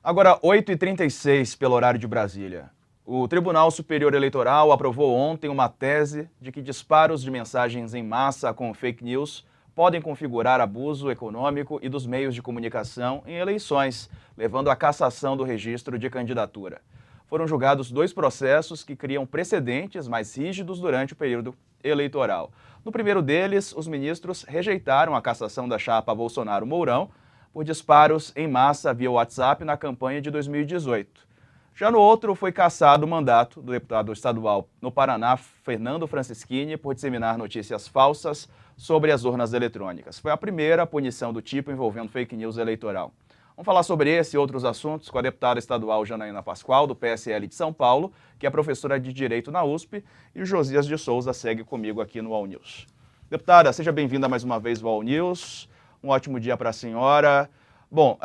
Agora, 8h36 pelo horário de Brasília. O Tribunal Superior Eleitoral aprovou ontem uma tese de que disparos de mensagens em massa com fake news podem configurar abuso econômico e dos meios de comunicação em eleições, levando à cassação do registro de candidatura. Foram julgados 2 processos que criam precedentes mais rígidos durante o período eleitoral. No primeiro deles, os ministros rejeitaram a cassação da chapa Bolsonaro-Mourão por disparos em massa via WhatsApp na campanha de 2018. Já no outro, foi cassado o mandato do deputado estadual no Paraná, Fernando Francischini, por disseminar notícias falsas sobre as urnas eletrônicas. Foi a primeira punição do tipo envolvendo fake news eleitoral. Vamos falar sobre esse e outros assuntos com a deputada estadual Janaína Pascoal, do PSL de São Paulo, que é professora de Direito na USP, e o Josias de Souza segue comigo aqui no All News. Deputada, seja bem-vinda mais uma vez ao All News. Um ótimo dia para a senhora. Bom,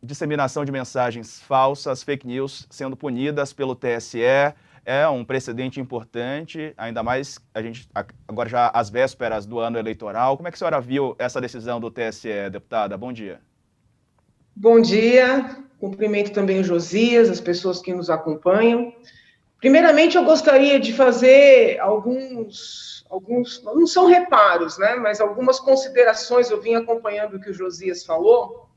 disseminação de mensagens falsas, fake news, sendo punidas pelo TSE, é um precedente importante, ainda mais a gente agora já às vésperas do ano eleitoral. Como é que a senhora viu essa decisão do TSE, deputada? Bom dia. Bom dia, cumprimento também o Josias, as pessoas que nos acompanham. Primeiramente, eu gostaria de fazer alguns, não são reparos, né, mas algumas considerações. Eu vim acompanhando o que o Josias falou.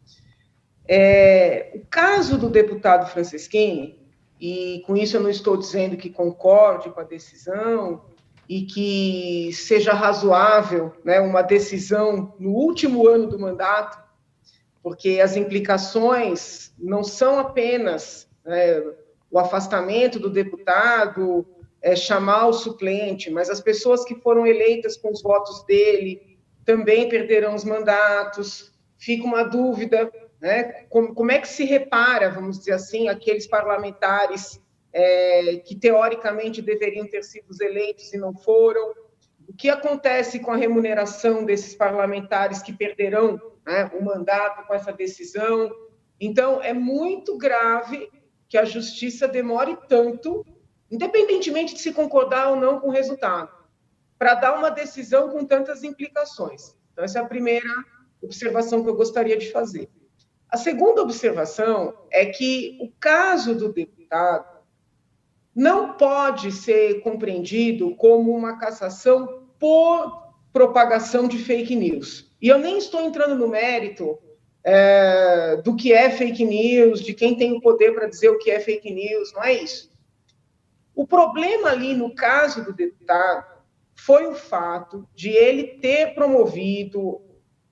O caso do deputado Francischini, e com isso eu não estou dizendo que concorde com a decisão e que seja razoável, né, uma decisão no último ano do mandato, porque as implicações não são apenas o afastamento do deputado, chamar o suplente, mas as pessoas que foram eleitas com os votos dele também perderão os mandatos. Fica uma dúvida, né? Como é que se repara, vamos dizer assim, aqueles parlamentares que teoricamente deveriam ter sido eleitos e não foram? O que acontece com a remuneração desses parlamentares que perderão, né, o mandato com essa decisão? Então, é muito grave que a justiça demore tanto, independentemente de se concordar ou não com o resultado, para dar uma decisão com tantas implicações. Então, essa é a primeira observação que eu gostaria de fazer. A segunda observação é que o caso do deputado não pode ser compreendido como uma cassação por propagação de fake news. E eu nem estou entrando no mérito do que é fake news, de quem tem o poder para dizer o que é fake news, não é isso. O problema ali, no caso do deputado, foi o fato de ele ter promovido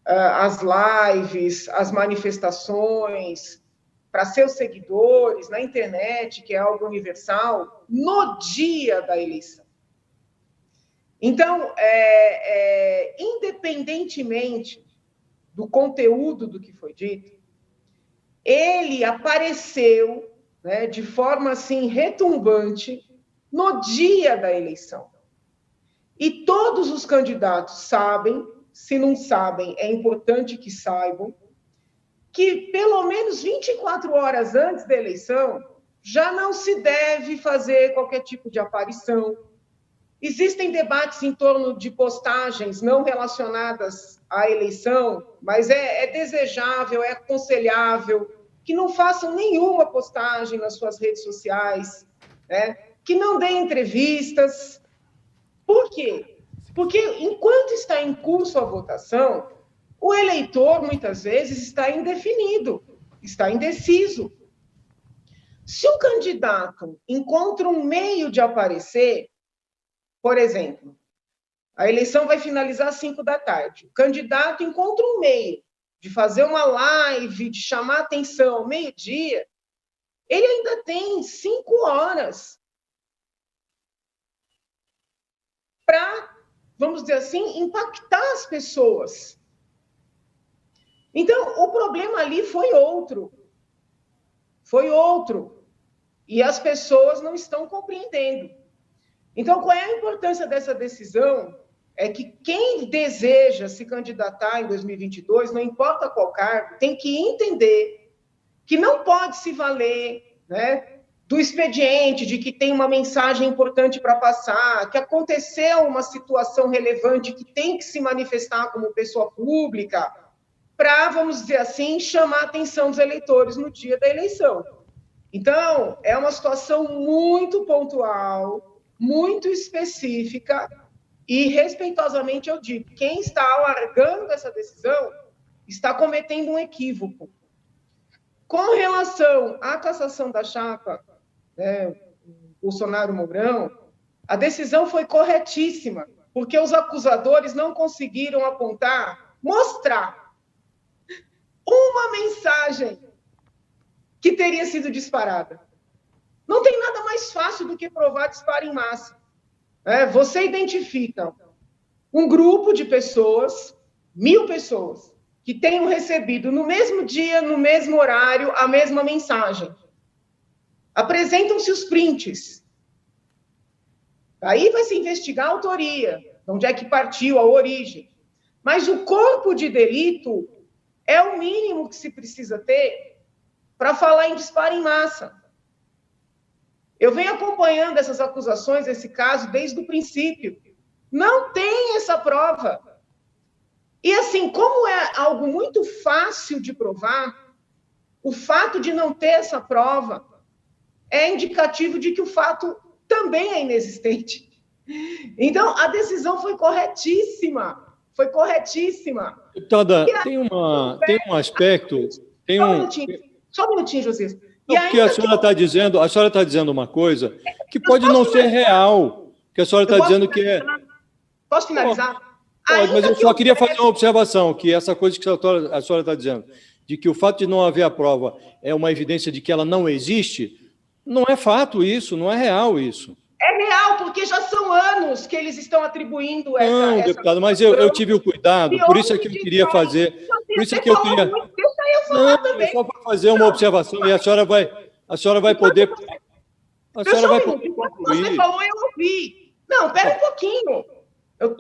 as lives, as manifestações para seus seguidores na internet, que é algo universal, no dia da eleição. Então, independentemente do conteúdo do que foi dito, ele apareceu, né, de forma assim retumbante no dia da eleição. E todos os candidatos sabem, se não sabem, é importante que saibam, que pelo menos 24 horas antes da eleição já não se deve fazer qualquer tipo de aparição. Existem debates em torno de postagens não relacionadas à eleição, mas é desejável, é aconselhável que não façam nenhuma postagem nas suas redes sociais, né? Que não deem entrevistas. Por quê? Porque enquanto está em curso a votação, o eleitor, muitas vezes, está indefinido, está indeciso. Se o candidato encontra um meio de aparecer, por exemplo, a eleição vai finalizar às 5 da tarde. O candidato encontra um meio de fazer uma live, de chamar atenção ao meio-dia, ele ainda tem 5 horas para, vamos dizer assim, impactar as pessoas. Então, o problema ali foi outro. Foi outro. E as pessoas não estão compreendendo. Então, qual é a importância dessa decisão? É que quem deseja se candidatar em 2022, não importa qual cargo, tem que entender que não pode se valer, né, do expediente, de que tem uma mensagem importante para passar, que aconteceu uma situação relevante que tem que se manifestar como pessoa pública, para, vamos dizer assim, chamar a atenção dos eleitores no dia da eleição. Então, é uma situação muito pontual, muito específica, e, respeitosamente, eu digo, quem está alargando essa decisão está cometendo um equívoco. Com relação à cassação da chapa, Bolsonaro-Mourão, a decisão foi corretíssima, porque os acusadores não conseguiram apontar, mostrar uma mensagem que teria sido disparada. Não tem nada mais fácil do que provar disparo em massa. Você identifica um grupo de pessoas, 1.000 pessoas, que tenham recebido no mesmo dia, no mesmo horário, a mesma mensagem. Apresentam-se os prints. Aí vai se investigar a autoria, de onde é que partiu, a origem. Mas o corpo de delito é o mínimo que se precisa ter para falar em disparo em massa. Eu venho acompanhando essas acusações, esse caso, desde o princípio. Não tem essa prova. E, assim, como é algo muito fácil de provar, o fato de não ter essa prova é indicativo de que o fato também é inexistente. Então, a decisão foi corretíssima. Foi corretíssima. Deputada, tem um aspecto... Só um minutinho, Josias. Porque a senhora está dizendo uma coisa que pode não ser real, que a senhora está dizendo que é... Posso finalizar? Pode, mas eu só queria fazer uma observação, que essa coisa que a senhora está dizendo, de que o fato de não haver a prova é uma evidência de que ela não existe, não é fato isso, não é real isso. É real, porque já são anos que eles estão atribuindo essa... Não, deputado, mas eu tive o cuidado, por isso é que eu queria fazer... Por isso é que eu queria... Não, só para fazer uma observação, e a senhora vai poder... A senhora vai poder concluir. Você falou, eu ouvi. Não, pera um pouquinho.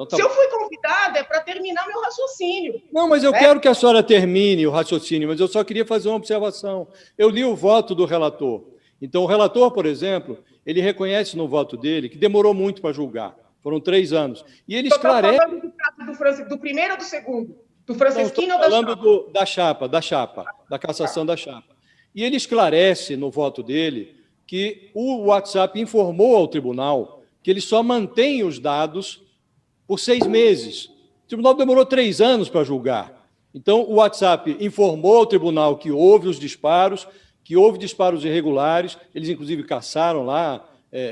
Se eu fui convidada, é para terminar meu raciocínio. Não, mas eu quero que a senhora termine o raciocínio, mas eu só queria fazer uma observação. Eu li o voto do relator. Então, o relator, por exemplo, ele reconhece no voto dele que demorou muito para julgar. Foram 3 anos. E ele esclarece... Estou falando do primeiro ou do segundo? Do Francisquinho ou da chapa? Falando da chapa, da cassação da chapa. E ele esclarece no voto dele que o WhatsApp informou ao tribunal que ele só mantém os dados por 6 meses. O tribunal demorou 3 anos para julgar. Então, o WhatsApp informou ao tribunal que houve os disparos, que houve disparos irregulares, eles inclusive caçaram lá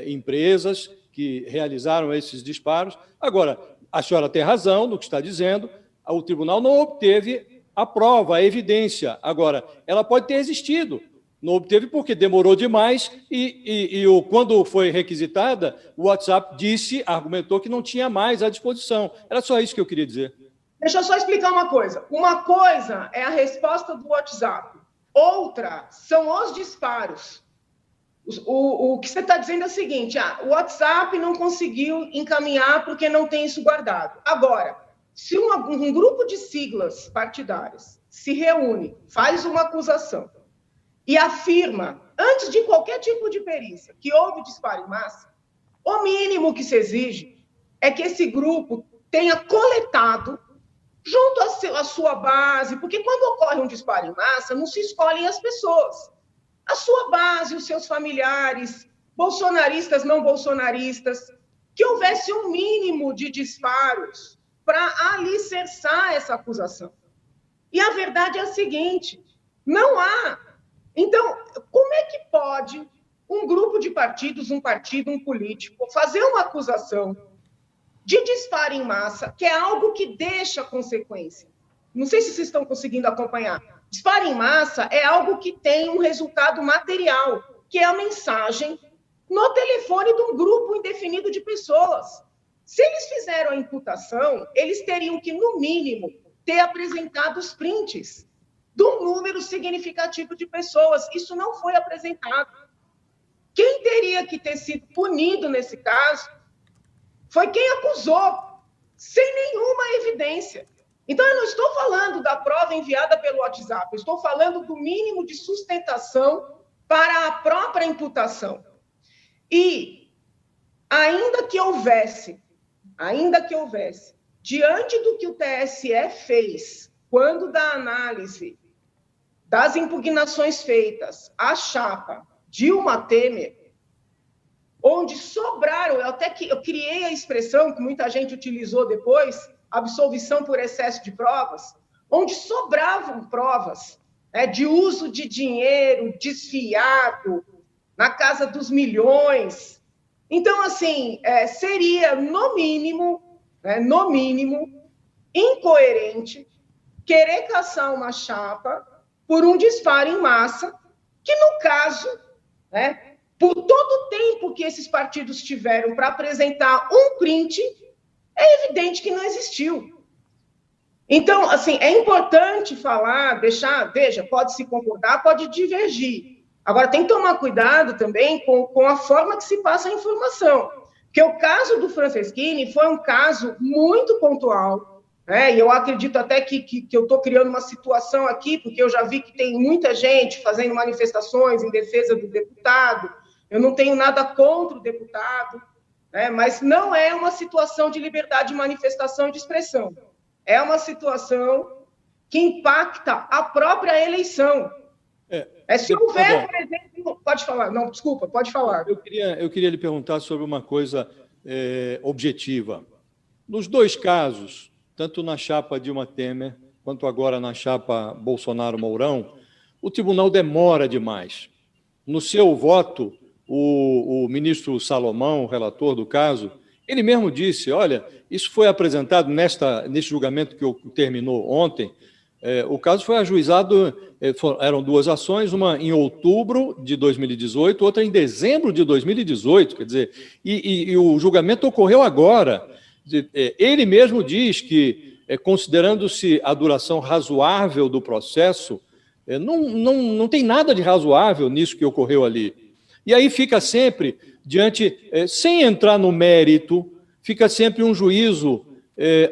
empresas que realizaram esses disparos. Agora, a senhora tem razão no que está dizendo, o tribunal não obteve a prova, a evidência. Agora, ela pode ter existido, não obteve porque demorou demais e quando foi requisitada, o WhatsApp argumentou que não tinha mais à disposição. Era só isso que eu queria dizer. Deixa eu só explicar uma coisa. Uma coisa é a resposta do WhatsApp. Outra são os disparos. O que você está dizendo é o seguinte, o WhatsApp não conseguiu encaminhar porque não tem isso guardado. Agora, se um grupo de siglas partidárias se reúne, faz uma acusação e afirma, antes de qualquer tipo de perícia, que houve disparo em massa, o mínimo que se exige é que esse grupo tenha coletado junto à sua base, porque quando ocorre um disparo em massa, não se escolhem as pessoas. A sua base, os seus familiares, bolsonaristas, não bolsonaristas, que houvesse um mínimo de disparos para alicerçar essa acusação. E a verdade é a seguinte, não há. Então, como é que pode um grupo de partidos, um partido, um político, fazer uma acusação de disparo em massa, que é algo que deixa consequência? Não sei se vocês estão conseguindo acompanhar. Disparo em massa é algo que tem um resultado material, que é a mensagem no telefone de um grupo indefinido de pessoas. Se eles fizeram a imputação, eles teriam que, no mínimo, ter apresentado os prints de um número significativo de pessoas. Isso não foi apresentado. Quem teria que ter sido punido nesse caso foi quem acusou, sem nenhuma evidência. Então, eu não estou falando da prova enviada pelo WhatsApp, eu estou falando do mínimo de sustentação para a própria imputação. E, ainda que houvesse, diante do que o TSE fez, quando da análise das impugnações feitas à chapa Dilma Temer, onde sobraram, eu criei a expressão que muita gente utilizou depois, absolvição por excesso de provas, onde sobravam provas, né, de uso de dinheiro desfiado, na casa dos milhões. Então, assim, seria, no mínimo, incoerente querer caçar uma chapa por um disparo em massa, que, no caso, né, por todo o tempo que esses partidos tiveram para apresentar um print, é evidente que não existiu. Então, assim, é importante falar, veja, pode se concordar, pode divergir. Agora, tem que tomar cuidado também com a forma que se passa a informação. Porque o caso do Franceschini foi um caso muito pontual, né? E eu acredito até que eu estou criando uma situação aqui, porque eu já vi que tem muita gente fazendo manifestações em defesa do deputado. Eu não tenho nada contra o deputado, né? Mas não é uma situação de liberdade de manifestação e de expressão. É uma situação que impacta a própria eleição. Se houver, por exemplo... Pode falar. Não, desculpa, pode falar. Eu queria lhe perguntar sobre uma coisa objetiva. Nos dois casos, tanto na chapa Dilma Temer, quanto agora na chapa Bolsonaro-Mourão, o tribunal demora demais. No seu voto, o ministro Salomão, relator do caso, ele mesmo disse, olha, isso foi apresentado neste julgamento que terminou ontem, o caso foi ajuizado, eram duas ações, uma em outubro de 2018, outra em dezembro de 2018, quer dizer, e o julgamento ocorreu agora. Ele mesmo diz que, considerando-se a duração razoável do processo, não tem nada de razoável nisso que ocorreu ali. E aí fica sempre, sem entrar no mérito, fica sempre um juízo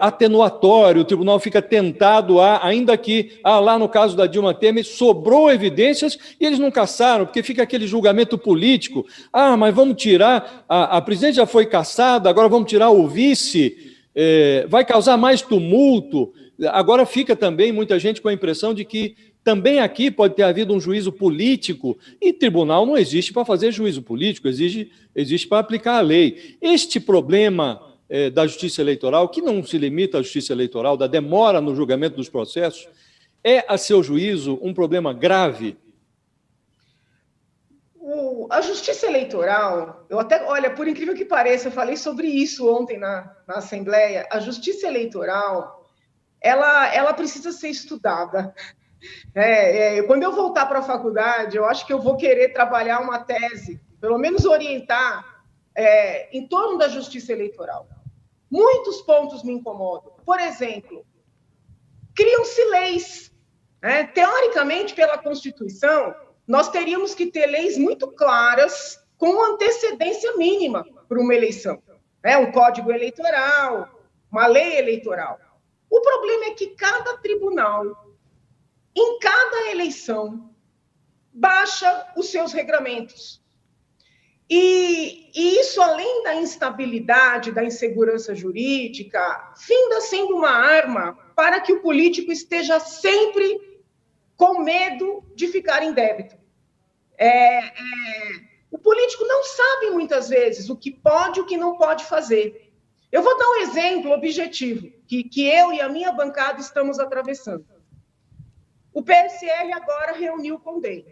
atenuatório, o tribunal fica tentado ainda que, lá no caso da Dilma Temer, sobrou evidências e eles não caçaram, porque fica aquele julgamento político, mas vamos tirar, a presidente já foi cassada, agora vamos tirar o vice, vai causar mais tumulto. Agora fica também muita gente com a impressão de que também aqui pode ter havido um juízo político, e tribunal não existe para fazer juízo político, existe para aplicar a lei. Este problema da justiça eleitoral, que não se limita à justiça eleitoral, da demora no julgamento dos processos, é, a seu juízo, um problema grave? A justiça eleitoral, olha, por incrível que pareça, eu falei sobre isso ontem na Assembleia, a justiça eleitoral, ela precisa ser estudada. Quando eu voltar para a faculdade, eu acho que eu vou querer trabalhar uma tese, pelo menos orientar, em torno da justiça eleitoral. Muitos pontos me incomodam. Por exemplo, criam-se leis. Teoricamente, pela Constituição, nós teríamos que ter leis muito claras, com antecedência mínima para uma eleição. Um código eleitoral, uma lei eleitoral. O problema é que cada tribunal, em cada eleição, baixa os seus regramentos. E isso, além da instabilidade, da insegurança jurídica, finda sendo uma arma para que o político esteja sempre com medo de ficar em débito. O político não sabe, muitas vezes, o que pode e o que não pode fazer. Eu vou dar um exemplo objetivo, que eu e a minha bancada estamos atravessando. O PSL agora reuniu com o DEM,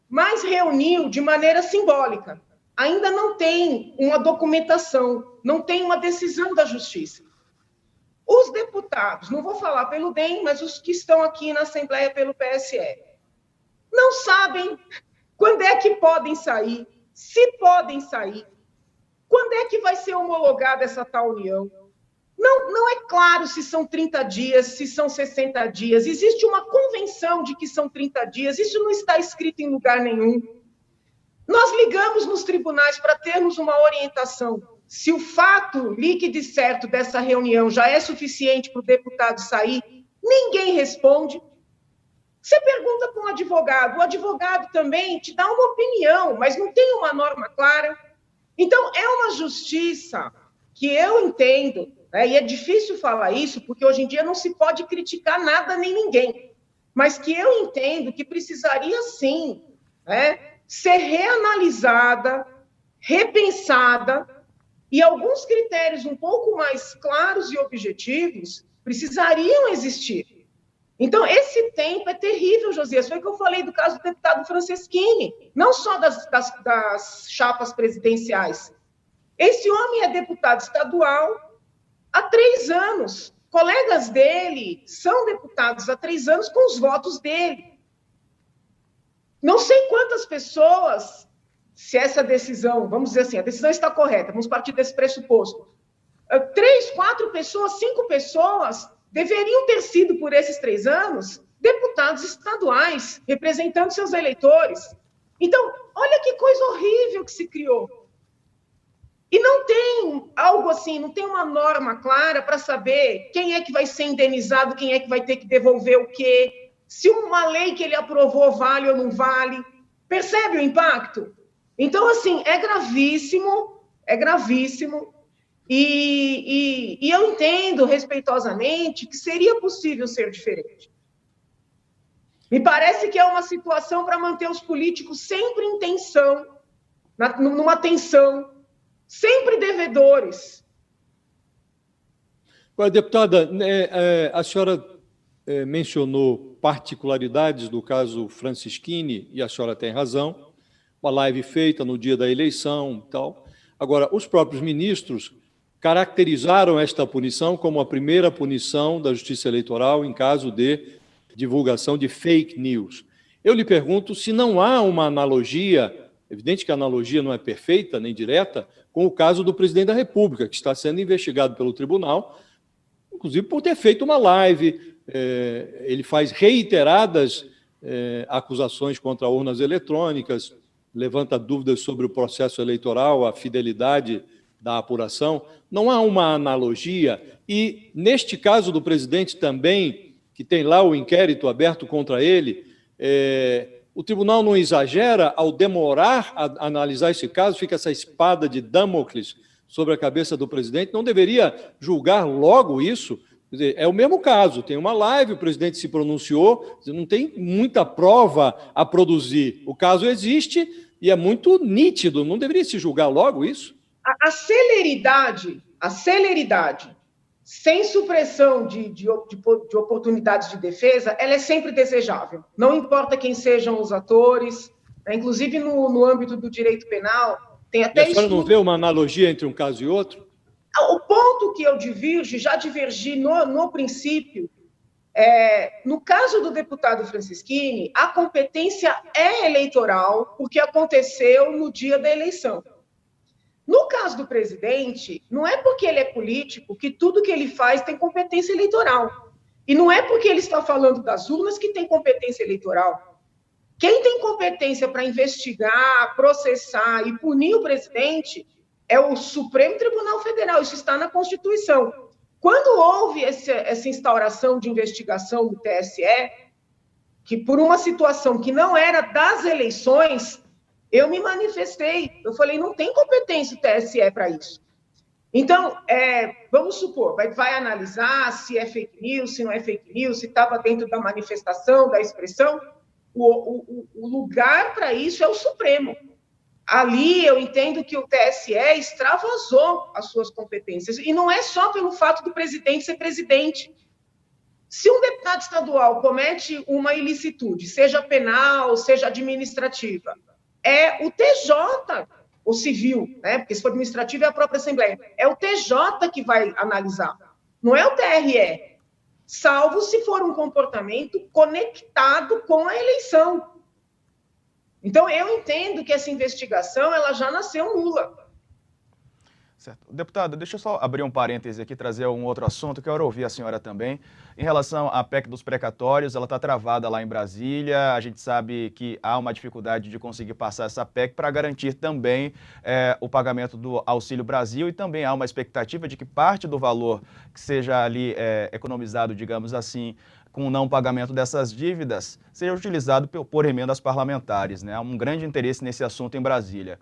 mas reuniu de maneira simbólica. Ainda não tem uma documentação, não tem uma decisão da Justiça. Os deputados, não vou falar pelo DEM, mas os que estão aqui na Assembleia pelo PSL, não sabem quando é que podem sair, se podem sair, quando é que vai ser homologada essa tal união. Não é claro se são 30 dias, se são 60 dias. Existe uma convenção de que são 30 dias, isso não está escrito em lugar nenhum. Nós ligamos nos tribunais para termos uma orientação. Se o fato líquido e certo dessa reunião já é suficiente para o deputado sair, ninguém responde. Você pergunta para um advogado, o advogado também te dá uma opinião, mas não tem uma norma clara. Então, é uma justiça que eu entendo né, e é difícil falar isso, porque hoje em dia não se pode criticar nada nem ninguém, mas que eu entendo que precisaria, sim, né, ser reanalisada, repensada, e alguns critérios um pouco mais claros e objetivos precisariam existir. Então, esse tempo é terrível, Josias. Foi o que eu falei do caso do deputado Franceschini, não só das chapas presidenciais. Esse homem é deputado estadual há 3 anos. Colegas dele são deputados há 3 anos com os votos dele. Não sei quantas pessoas, se essa decisão, vamos dizer assim, a decisão está correta, vamos partir desse pressuposto. 3, 4 pessoas, 5 pessoas deveriam ter sido, por esses 3 anos, deputados estaduais, representando seus eleitores. Então, olha que coisa horrível que se criou. E não tem algo assim, não tem uma norma clara para saber quem é que vai ser indenizado, quem é que vai ter que devolver o quê, se uma lei que ele aprovou vale ou não vale. Percebe o impacto? Então, assim, é gravíssimo, e eu entendo respeitosamente que seria possível ser diferente. Me parece que é uma situação para manter os políticos sempre em tensão, numa tensão, sempre devedores. Deputada, a senhora mencionou particularidades do caso Franceschini, e a senhora tem razão, uma live feita no dia da eleição e tal. Agora, os próprios ministros caracterizaram esta punição como a primeira punição da Justiça Eleitoral em caso de divulgação de fake news. Eu lhe pergunto se não há uma analogia, evidente que a analogia não é perfeita nem direta, com o caso do presidente da República, que está sendo investigado pelo tribunal, inclusive por ter feito uma live. Ele faz reiteradas acusações contra urnas eletrônicas, levanta dúvidas sobre o processo eleitoral, a fidelidade da apuração. Não há uma analogia. E, neste caso do presidente também, que tem lá o inquérito aberto contra ele, o tribunal não exagera ao demorar a analisar esse caso, fica essa espada de Damocles sobre a cabeça do presidente, não deveria julgar logo isso? Quer dizer, é o mesmo caso, tem uma live, o presidente se pronunciou, não tem muita prova a produzir. O caso existe e é muito nítido, não deveria se julgar logo isso? A celeridade, sem supressão de oportunidades de defesa, ela é sempre desejável. Não importa quem sejam os atores, né? Inclusive no âmbito do direito penal, tem até... E a senhora não vê uma analogia entre um caso e outro? O ponto que eu já divergi no princípio, no caso do deputado Franceschini, a competência é eleitoral, porque aconteceu no dia da eleição. No caso do presidente, não é porque ele é político que tudo que ele faz tem competência eleitoral. E não é porque ele está falando das urnas que tem competência eleitoral. Quem tem competência para investigar, processar e punir o presidente é o Supremo Tribunal Federal. Isso está na Constituição. Quando houve essa instauração de investigação do TSE, que por uma situação que não era das eleições, eu me manifestei, eu falei, não tem competência o TSE para isso. Então, vamos supor, vai analisar se é fake news, se não é fake news, se estava dentro da manifestação, da expressão. O lugar para isso é o Supremo. Ali eu entendo que o TSE extravasou as suas competências, e não é só pelo fato do presidente ser presidente. Se um deputado estadual comete uma ilicitude, seja penal, seja administrativa, é o TJ, o civil, né? Porque se for administrativo é a própria Assembleia. É o TJ que vai analisar, não é o TRE, salvo se for um comportamento conectado com a eleição. Então, eu entendo que essa investigação ela já nasceu nula. Certo. Deputada, deixa eu só abrir um parêntese aqui, trazer um outro assunto, que eu quero ouvir a senhora também. Em relação à PEC dos precatórios, ela está travada lá em Brasília, a gente sabe que há uma dificuldade de conseguir passar essa PEC para garantir também o pagamento do Auxílio Brasil, e também há uma expectativa de que parte do valor que seja ali economizado, digamos assim, com o não pagamento dessas dívidas, seja utilizado por emendas parlamentares, né? Há um grande interesse nesse assunto em Brasília.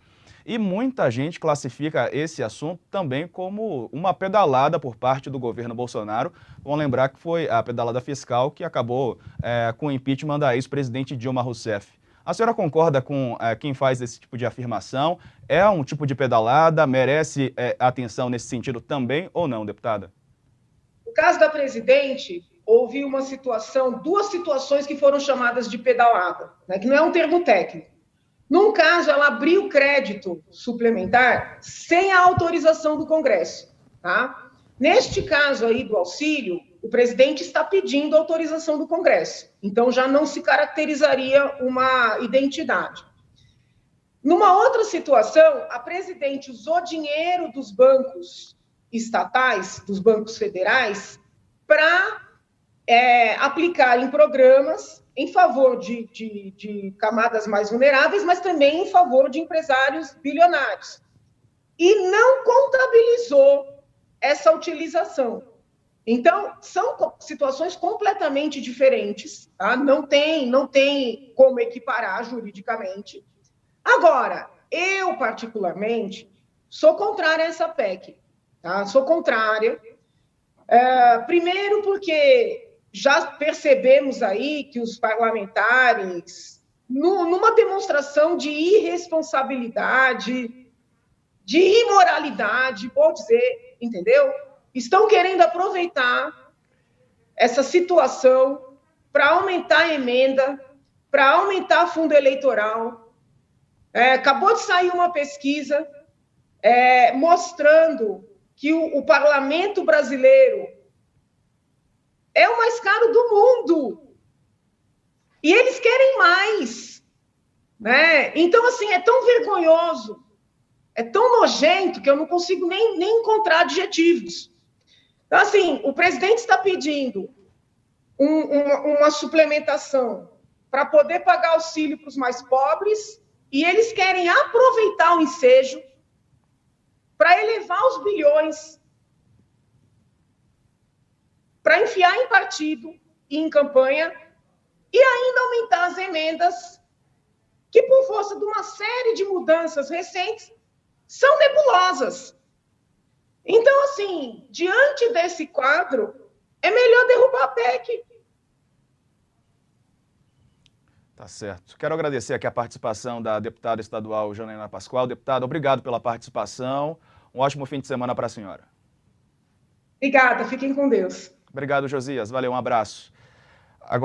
E muita gente classifica esse assunto também como uma pedalada por parte do governo Bolsonaro. Vamos lembrar que foi a pedalada fiscal que acabou com o impeachment da ex-presidente Dilma Rousseff. A senhora concorda com quem faz esse tipo de afirmação? É um tipo de pedalada? Merece atenção nesse sentido também ou não, deputada? No caso da presidente, houve duas situações que foram chamadas de pedalada, né, que não é um termo técnico. Num caso, ela abriu crédito suplementar sem a autorização do Congresso. Tá? Neste caso aí do auxílio, o presidente está pedindo autorização do Congresso. Então, já não se caracterizaria uma identidade. Numa outra situação, a presidente usou dinheiro dos bancos estatais, dos bancos federais, para aplicar em programas em favor de camadas mais vulneráveis, mas também em favor de empresários bilionários. E não contabilizou essa utilização. Então, são situações completamente diferentes, tá? Não tem como equiparar juridicamente. Agora, eu, particularmente, sou contrária a essa PEC. Tá? Sou contrária. Primeiro porque já percebemos aí que os parlamentares, numa demonstração de irresponsabilidade, de imoralidade, vou dizer, entendeu? Estão querendo aproveitar essa situação para aumentar a emenda, para aumentar fundo eleitoral. Acabou de sair uma pesquisa mostrando que o parlamento brasileiro é o mais caro do mundo. E eles querem mais. Né? Então, assim, é tão vergonhoso, é tão nojento que eu não consigo nem encontrar adjetivos. Então, assim, o presidente está pedindo uma suplementação para poder pagar auxílio para os mais pobres e eles querem aproveitar o ensejo para elevar os bilhões, para enfiar em partido e em campanha e ainda aumentar as emendas que, por força de uma série de mudanças recentes, são nebulosas. Então, assim, diante desse quadro, é melhor derrubar a PEC. Tá certo. Quero agradecer aqui a participação da deputada estadual Janaína Pascoal. Deputada, obrigado pela participação. Um ótimo fim de semana para a senhora. Obrigada, fiquem com Deus. Obrigado, Josias. Valeu, um abraço.